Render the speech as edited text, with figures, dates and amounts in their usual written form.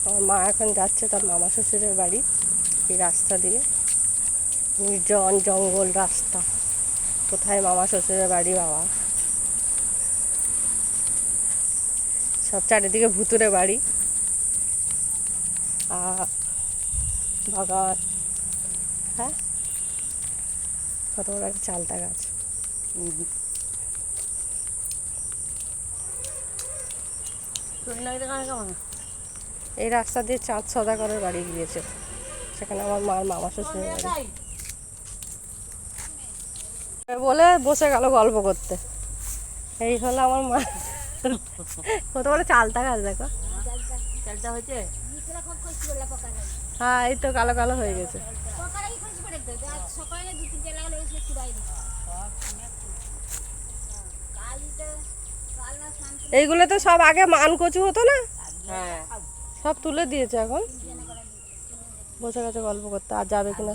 আমার মা এখন যাচ্ছে তার মামা শ্বশুরের বাড়ি, এই রাস্তা দিয়ে, নির্জন জঙ্গল রাস্তা। কোথায় মামা শ্বশুরের বাড়ি বাবা, সব চারিদিকে ভুতুরে বাড়ি আর বাগান। হ্যাঁ, কত বড় একটা চালতা গাছ। এই রাস্তা দিয়ে চাঁদ সদাগরের বাড়ি গিয়েছে, সেখানে আমার মার মামা শ্বশুরের বাড়ি। বলে বসে গেল গল্প করতে। এই হলো আমার মা, কত বড় চালতা গাছ দেখো। হ্যাঁ, এই তো কালো কালো হয়ে গেছে। এইগুলো তো সব আগে মান কচু হতো না, সব তুলে দিয়েছে, এখন বসে গেছে গল্প করতে। আর যাবে কিনা